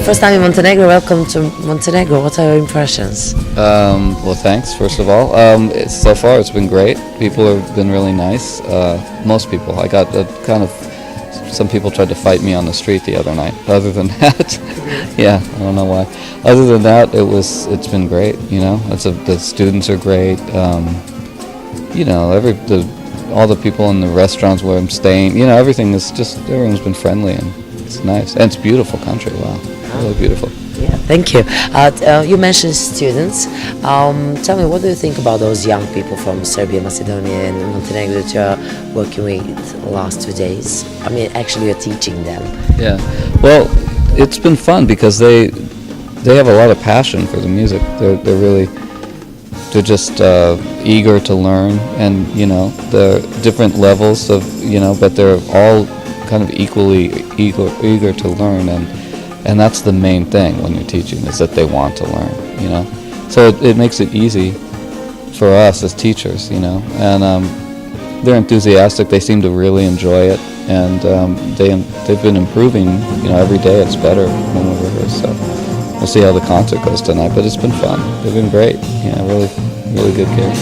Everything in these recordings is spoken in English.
first time in Montenegro. Welcome to Montenegro. What are your impressions? Well, thanks, first of all. So far, it's been great. People have been really nice. Most people. I got some people tried to fight me on the street the other night. Other than that, yeah, I don't know why. Other than that, it's been great. The students are great. All the people in the restaurants where I'm staying. Everyone's been friendly and it's nice. And it's a beautiful country. Wow, really beautiful. Yeah, thank you. You mentioned students. Tell me, what do you think about those young people from Serbia, Macedonia, and Montenegro that you're working with the last 2 days? I mean, actually, you're teaching them. Yeah. Well, it's been fun because they have a lot of passion for the music. They're just eager to learn, and the different levels of but they're all kind of equally eager to learn, and that's the main thing when you're teaching, is that they want to learn, So it makes it easy for us as teachers, and they're enthusiastic. They seem to really enjoy it, and they've been improving. Every day it's better when we rehearse. So we'll see how the concert goes tonight, but it's been fun. They've been great. Really, really good kids.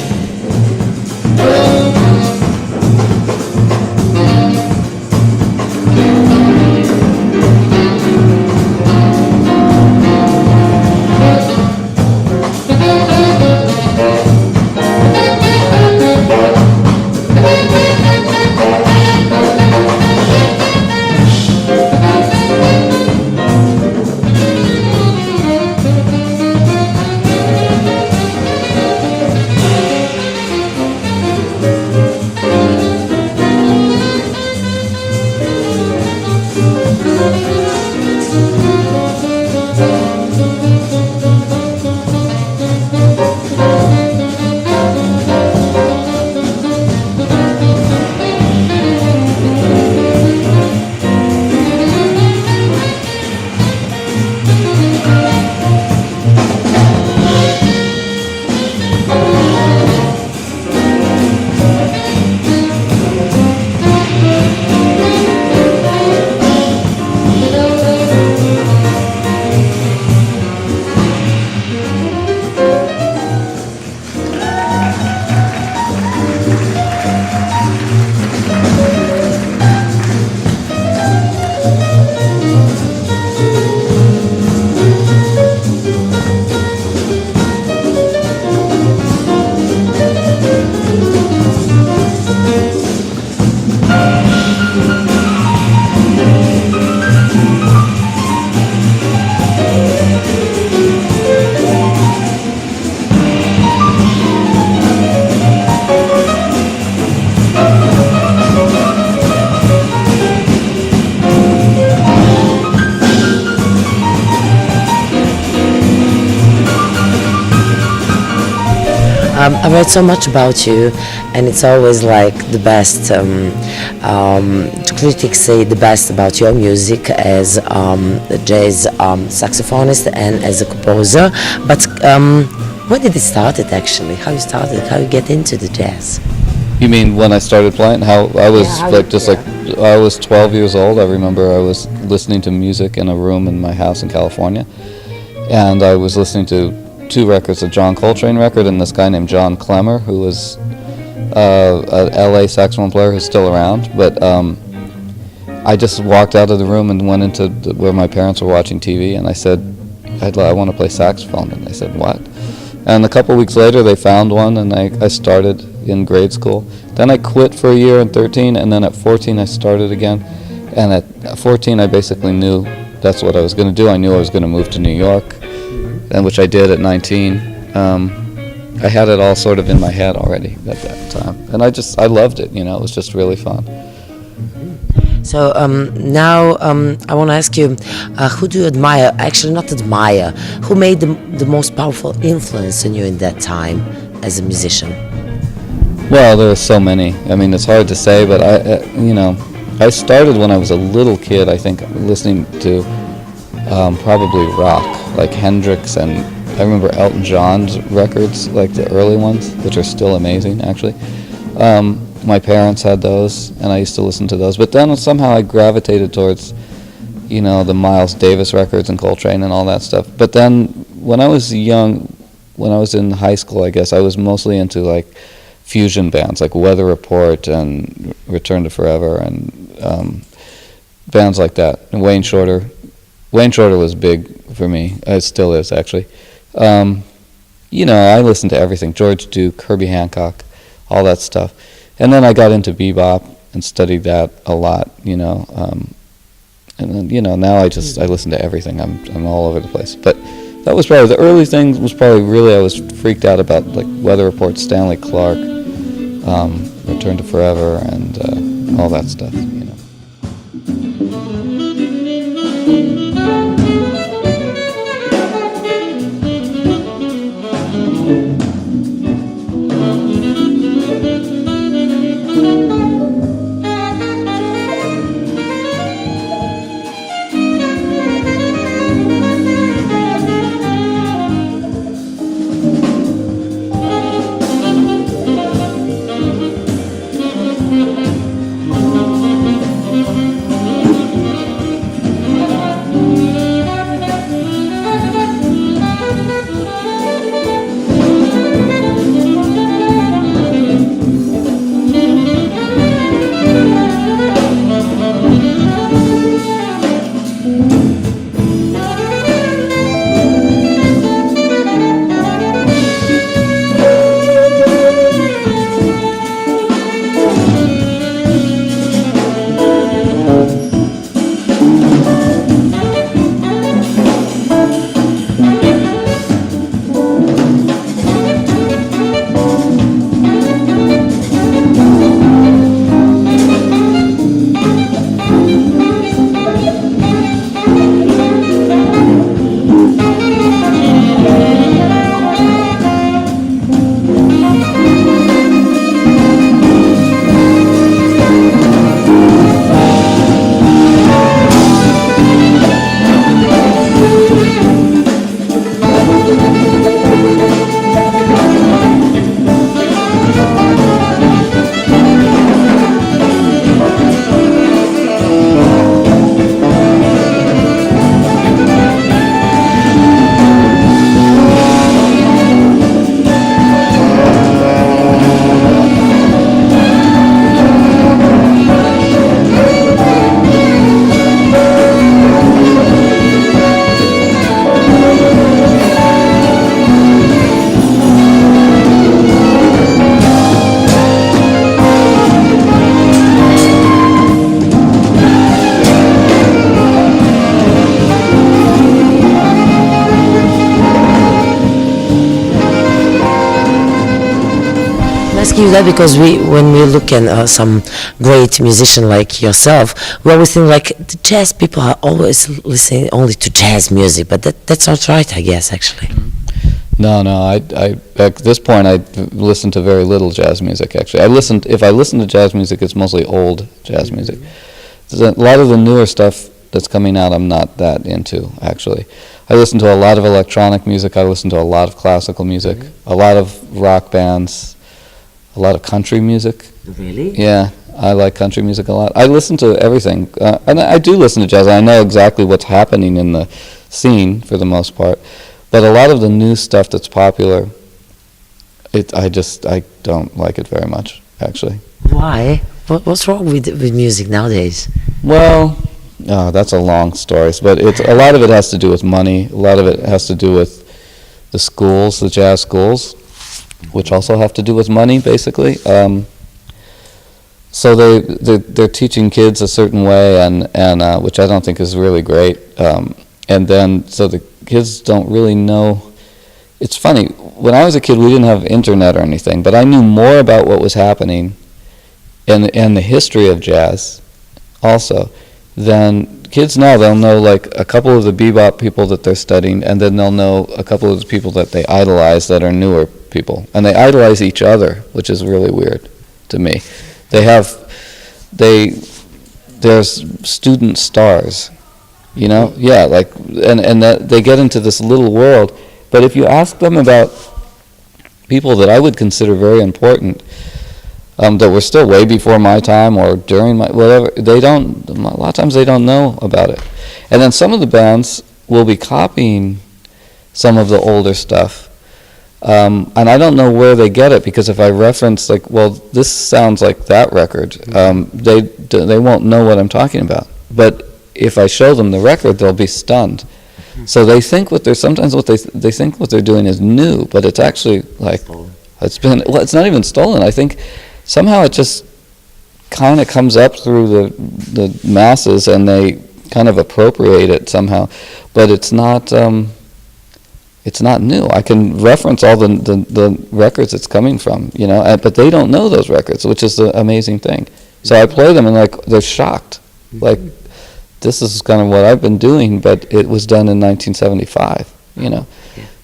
I read so much about you, and it's always like the best. Critics say the best about your music as a jazz saxophonist and as a composer. But when did it start? Actually, how you started? How you get into the jazz? You mean when I started playing? How I was I was 12 years old. I remember I was listening to music in a room in my house in California, and I was listening to 2 records, a John Coltrane record and this guy named John Clemmer, who was a LA saxophone player who's still around. But I just walked out of the room and went into where my parents were watching TV, and I said, I want to play saxophone. And they said, what? And a couple weeks later they found one, and I started in grade school. Then I quit for a year in 13, and then at 14 I started again. And at 14 I basically knew that's what I was going to do. I knew I was going to move to New York, and which I did at 19. I had it all sort of in my head already at that time, and I loved it. It was just really fun. So now I want to ask you, who do you admire? Actually, not admire. Who made the most powerful influence on you in that time as a musician? Well, there are so many. I mean, it's hard to say, but I started when I was a little kid. I think listening to probably rock, like Hendrix, and I remember Elton John's records, like the early ones, which are still amazing, actually. My parents had those, and I used to listen to those. But then somehow I gravitated towards the Miles Davis records and Coltrane and all that stuff. But then when I was young, when I was in high school, I guess, I was mostly into like fusion bands like Weather Report and Return to Forever and bands like that. And Wayne Shorter was big for me. It still is, actually. I listened to everything. George Duke, Herbie Hancock, all that stuff. And then I got into bebop and studied that a lot, and then, now I listen to everything. I'm all over the place. But that was probably, the early thing was probably really, I was freaked out about, like, Weather Report, Stanley Clarke, Return to Forever, and all that stuff, You that because when we look at some great musician like yourself, we always think like the jazz people are always listening only to jazz music, but that's not right, I guess, actually. No, I at this point I listen to very little jazz music. Actually, if I listen to jazz music, it's mostly old jazz music. A lot of the newer stuff that's coming out, I'm not that into. Actually, I listen to a lot of electronic music. I listen to a lot of classical music, a lot of rock bands. A lot of country music. Really? Yeah, I like country music a lot. I listen to everything, and I do listen to jazz. I know exactly what's happening in the scene for the most part, but a lot of the new stuff that's popular, I don't like it very much, actually. Why? What's wrong with music nowadays? Well, that's a long story, but a lot of it has to do with money. A lot of it has to do with the schools, the jazz schools, which also have to do with money, basically. So they're teaching kids a certain way, and which I don't think is really great. And then so the kids don't really know. It's funny. When I was a kid, we didn't have internet or anything, but I knew more about what was happening and the history of jazz, also, than kids now. They'll know like a couple of the bebop people that they're studying, and then they'll know a couple of the people that they idolize that are newer people, and they idolize each other, which is really weird to me. There's student stars, like, and that they get into this little world. But if you ask them about people that I would consider very important, that were still way before my time or during my whatever, a lot of times they don't know about it. And then some of the bands will be copying some of the older stuff. And I don't know where they get it, because if I reference, like, well, this sounds like that record, they won't know what I'm talking about. But if I show them the record, they'll be stunned. So they think what they think what they're doing is new, but it's actually like it's not even stolen. I think somehow it just kind of comes up through the masses, and they kind of appropriate it somehow, but it's not new. I can reference all the records it's coming from, but they don't know those records, which is the amazing thing. So I play them, and they're shocked, like, this is kind of what I've been doing, but it was done in 1975,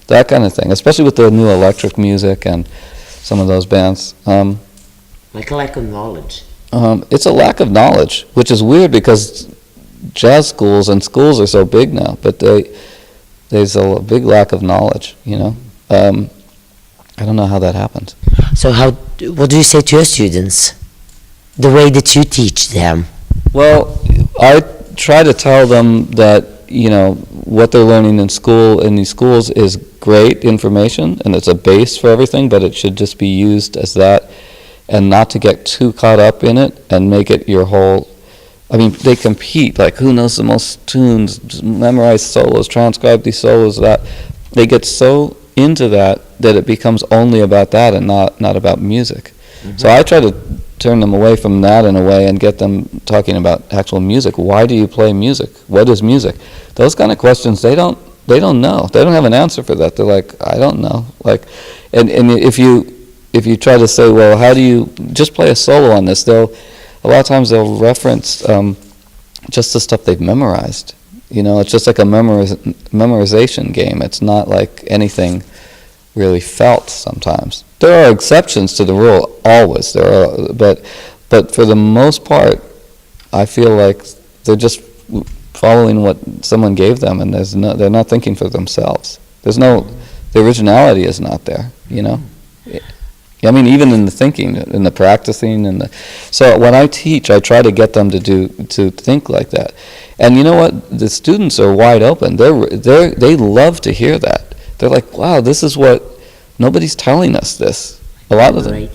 that kind of thing, especially with the new electric music and some of those bands. Like a lack of knowledge. It's a lack of knowledge, which is weird, because jazz schools and schools are so big now, but there's a big lack of knowledge, I don't know how that happens. So what do you say to your students? The way that you teach them? Well, I try to tell them that, what they're learning in these schools is great information, and it's a base for everything, but it should just be used as that, and not to get too caught up in it and make it your whole. I mean, they compete, like, who knows the most tunes, just memorize solos, transcribe these solos, that. They get so into that it becomes only about that and not about music. Mm-hmm. So I try to turn them away from that in a way and get them talking about actual music. Why do you play music? What is music? Those kind of questions, they don't know. They don't have an answer for that. They're like, I don't know. Like, and if you try to say, well, how do you just play a solo on this? A lot of times they'll reference just the stuff they've memorized. It's just like a memorization game. It's not like anything really felt sometimes. There are exceptions to the rule, always. But for the most part, I feel like they're just following what someone gave them, and they're not thinking for themselves. The originality is not there, I mean, even in the thinking, in the practicing, so when I teach, I try to get them to think like that. And you know what? The students are wide open. They love to hear that. They're like, wow, this is what nobody's telling us this. A lot of them. Right?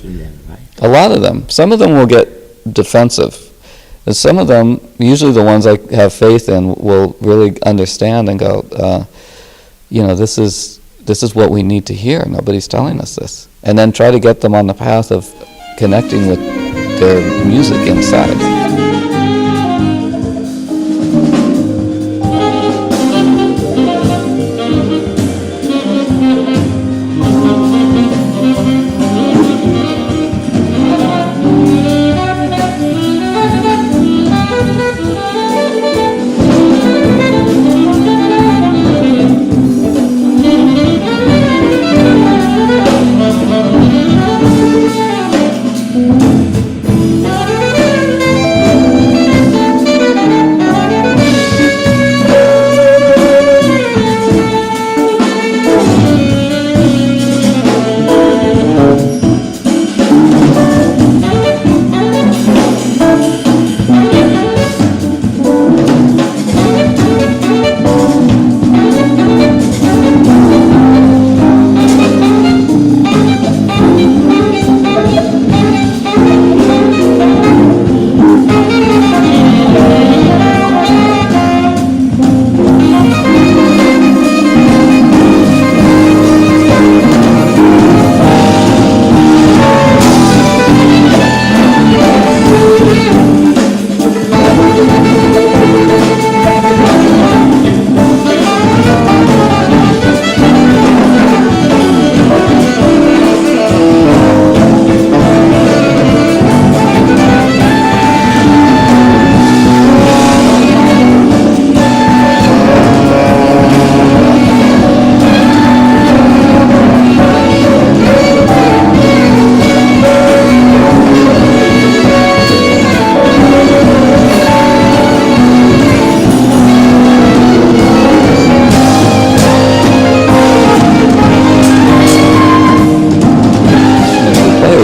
A lot of them. Some of them will get defensive, and some of them, usually the ones I have faith in, will really understand and go, this is what we need to hear. Nobody's telling us this. And then try to get them on the path of connecting with their music inside.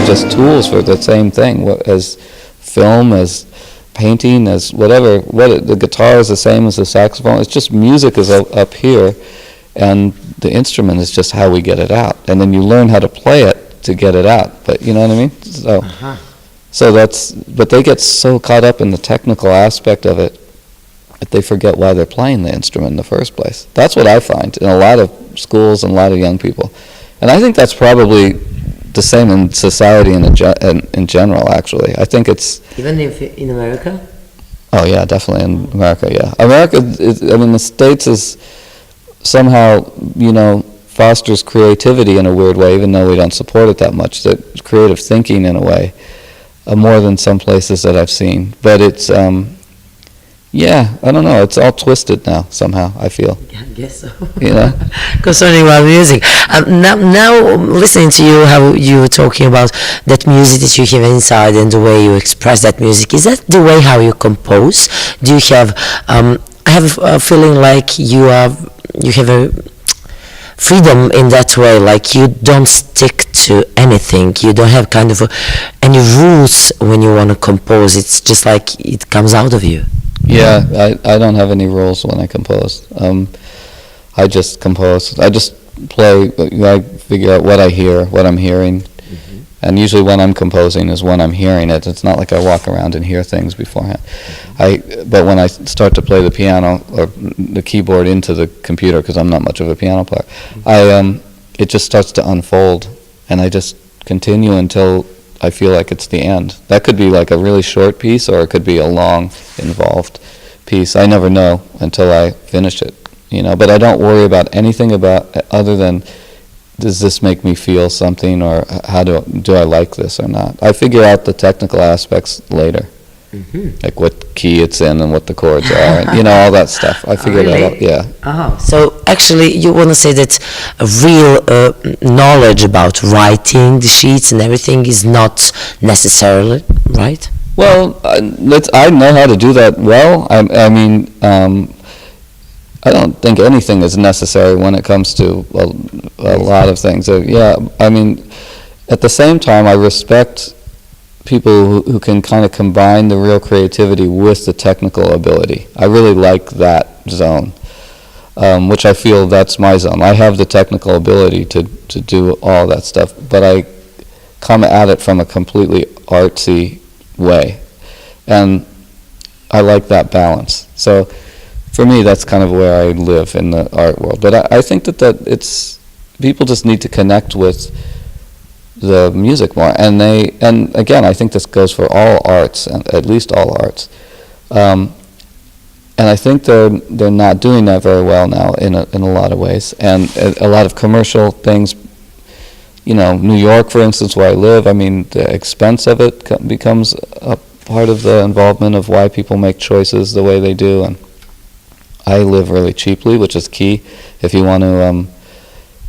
Just tools for the same thing, as film, as painting, as whatever. The guitar is the same as the saxophone. It's just music is up here, and the instrument is just how we get it out. And then you learn how to play it to get it out. But you know what I mean? So, but they get so caught up in the technical aspect of it that they forget why they're playing the instrument in the first place. That's what I find in a lot of schools and a lot of young people. And I think that's probably the same in society in general, actually. I think it's... Even if in America? Oh, yeah, definitely in America, yeah. America, the States is somehow, fosters creativity in a weird way, even though we don't support it that much. The creative thinking, in a way, more than some places that I've seen. But it's... I don't know. It's all twisted now, somehow, I feel. I guess so. Concerning about music. Now, listening to you, how you were talking about that music that you have inside and the way you express that music, is that the way how you compose? Do you have... I have a feeling like you have a freedom in that way, like you don't stick to anything. You don't have kind of any rules when you want to compose. It's just like it comes out of you. Yeah, I don't have any rules when I compose. I just compose. I just play. I figure out what I hear, what I'm hearing, and usually when I'm composing is when I'm hearing it. It's not like I walk around and hear things beforehand. But when I start to play the piano or the keyboard into the computer, because I'm not much of a piano player, it just starts to unfold, and I just continue until I feel like it's the end. That could be like a really short piece, or it could be a long, involved piece. I never know until I finish it, But I don't worry about anything other than, does this make me feel something, or how do I like this or not? I figure out the technical aspects later, like what key it's in and what the chords are, and all that stuff. I figure that out. Yeah. Oh, so actually, you want to say that a real knowledge about writing the sheets and everything is not necessarily right? Well, I know how to do that well. I don't think anything is necessary when it comes to a lot of things. At the same time, I respect people who can kind of combine the real creativity with the technical ability. I really like that zone, which I feel that's my zone. I have the technical ability to do all that stuff, but I come at it from a completely artsy way, and I like that balance. So for me, that's kind of where I live in the art world. But I think that it's, people just need to connect with the music more, and again, I think this goes for all arts, and at least all arts, and I think they're not doing that very well now in a lot of ways, and a lot of commercial things. New York, for instance, where I live, the expense of it becomes a part of the involvement of why people make choices the way they do, and I live really cheaply, which is key if you want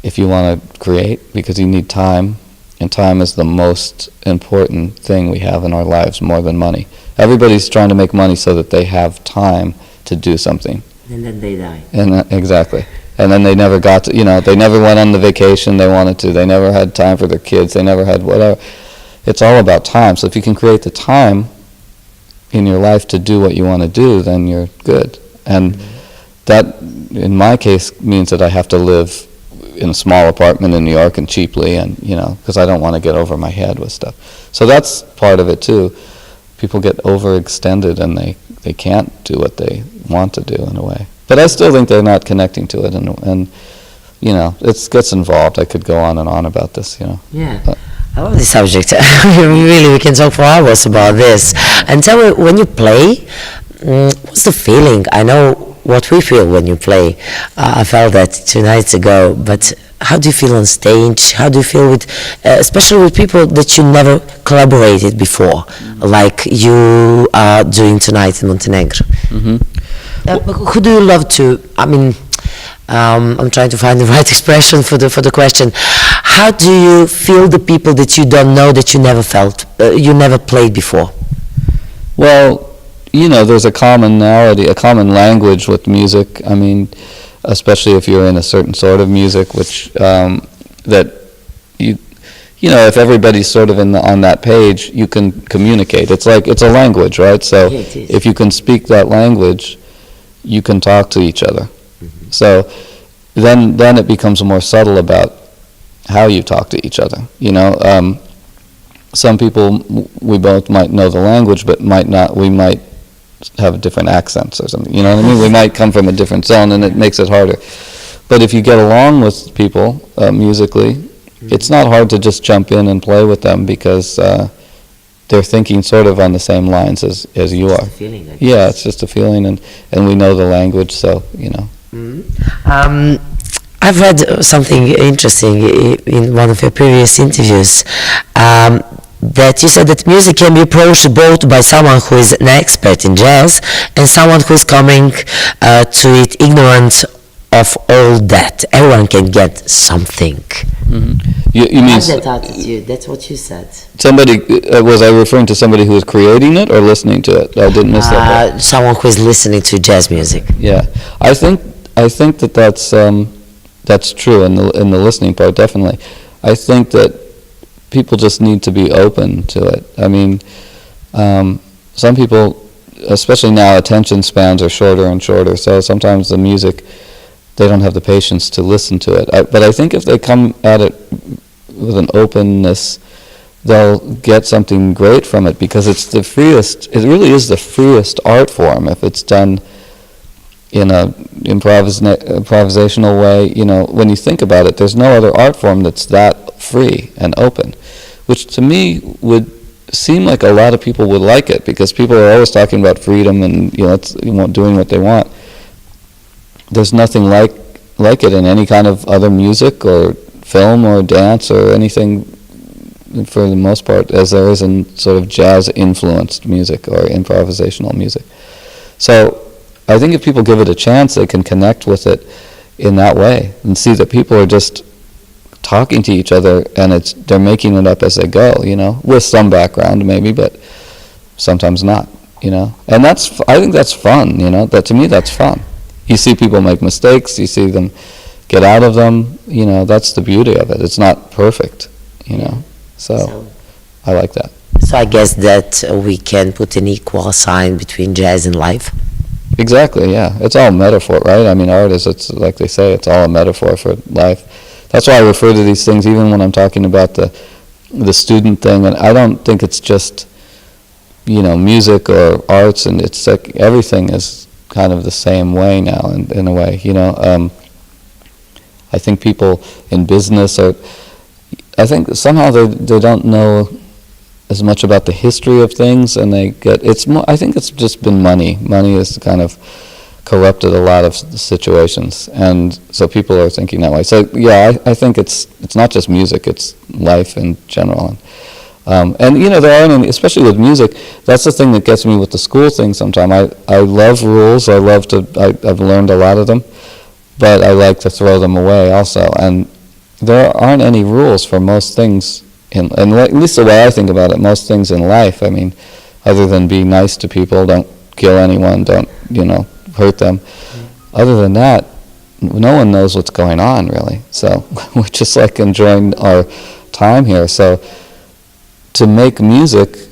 to create, because you need time. And time is the most important thing we have in our lives, more than money. Everybody's trying to make money so that they have time to do something. And then they die. Exactly. And then they never got to, they never went on the vacation they wanted to. They never had time for their kids. They never had whatever. It's all about time. So if you can create the time in your life to do what you want to do, then you're good. And that, in my case, means that I have to live in a small apartment in New York and cheaply, and because I don't want to get over my head with stuff. So that's part of it too. People get overextended and they can't do what they want to do in a way. But I still think they're not connecting to it, and it gets involved. I could go on and on about this, Yeah. I love this subject. We can talk for hours about this. And tell me, when you play, what's the feeling? I know what we feel when you play. I felt that 2 nights ago, but how do you feel on stage? How do you feel with, especially with people that you never collaborated before, like you are doing tonight in Montenegro? Who do you love to, I'm trying to find the right expression for the question. How do you feel the people that you don't know, that you never felt, you never played before? Well, there's a commonality, a common language with music. especially if you're in a certain sort of music, which that if everybody's sort of on that page, you can communicate. It's a language, right? So if you can speak that language, you can talk to each other. Mm-hmm. So then it becomes more subtle about how you talk to each other. Some people, we both might know the language, but might not. We might have different accents or something. You know what I mean? We might come from a different zone, and it makes it harder. But if you get along with people musically, it's not hard to just jump in and play with them because they're thinking sort of on the same lines as you are. It's a feeling, I guess. Yeah, it's just a feeling, and we know the language, so. I've read something interesting in one of your previous interviews, that you said that music can be approached both by someone who is an expert in jazz and someone who's coming to it ignorant of all that. Everyone can get something. Mm-hmm. You mean that attitude? That's what you said. Somebody, was I referring to somebody who was creating it or listening to it? I didn't miss that part. Someone who is listening to jazz music. Yeah, I think that's true in the listening part, definitely. I think that people just need to be open to it. I mean, some people, especially now, attention spans are shorter and shorter, so sometimes the music, they don't have the patience to listen to it. But I think if they come at it with an openness, they'll get something great from it, because it's the freest, it really is the freest art form if it's done in a improvisational way. When you think about it, there's no other art form that's that free and open, which to me would seem like a lot of people would like it, because people are always talking about freedom and doing what they want. There's nothing like it in any kind of other music or film or dance or anything, for the most part, as there is in sort of jazz-influenced music or improvisational music. So I think if people give it a chance, they can connect with it in that way and see that people are just talking to each other, and they're making it up as they go, with some background maybe, but sometimes not, and I think that's fun, that to me that's fun. You see people make mistakes, you see them get out of them, that's the beauty of it. It's not perfect, so I like that. So I guess that we can put an equal sign between jazz and life. Exactly, yeah. It's all metaphor, right? I mean, art is, it's like they say, it's all a metaphor for life. That's why I refer to these things, even when I'm talking about the student thing, and I don't think it's just, music or arts, and it's like everything is kind of the same way now, in a way, I think people in business I think somehow they don't know as much about the history of things, and I think it's just been money. Money has kind of corrupted a lot of situations, and so people are thinking that way. So yeah, I think it's not just music; it's life in general. And there aren't any, especially with music. That's the thing that gets me with the school thing. Sometimes I love rules. I've learned a lot of them, but I like to throw them away also. And there aren't any rules for most things. And at least the way I think about it, most things in life, I mean, other than be nice to people, don't kill anyone, don't, hurt them. Mm-hmm. Other than that, no one knows what's going on, really. So we're just like enjoying our time here. So to make music,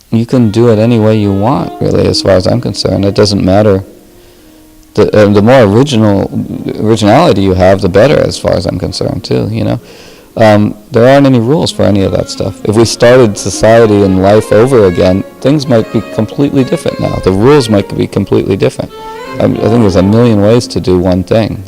you can do it any way you want, really, as far as I'm concerned. It doesn't matter. The more originality you have, the better, as far as I'm concerned, too, There aren't any rules for any of that stuff. If we started society and life over again, things might be completely different now. The rules might be completely different. I think there's a million ways to do one thing,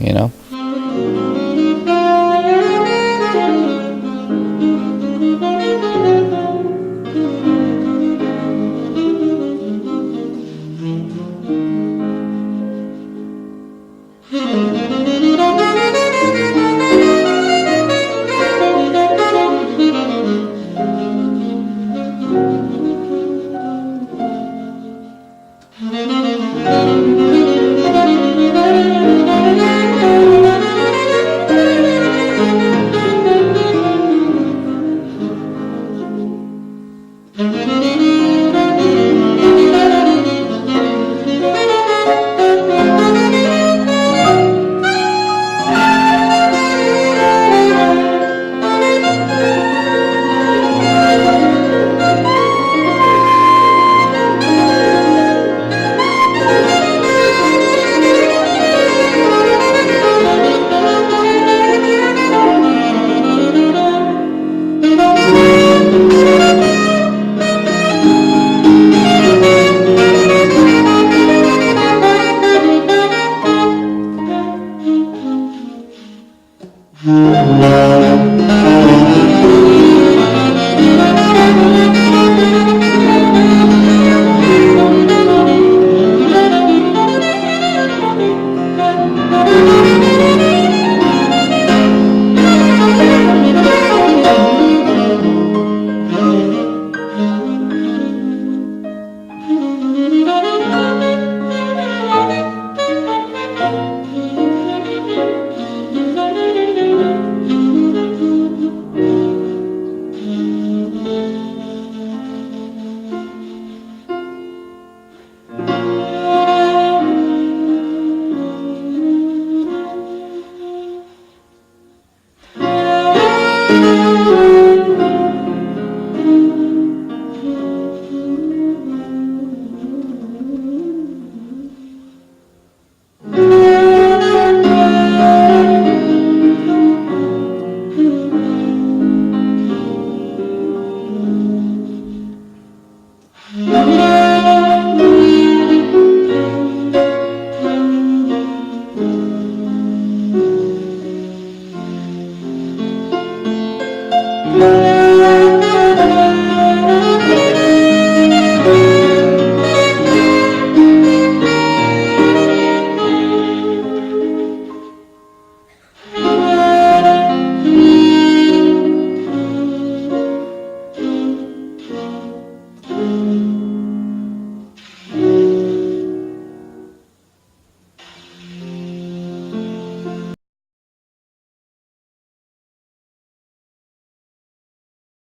you.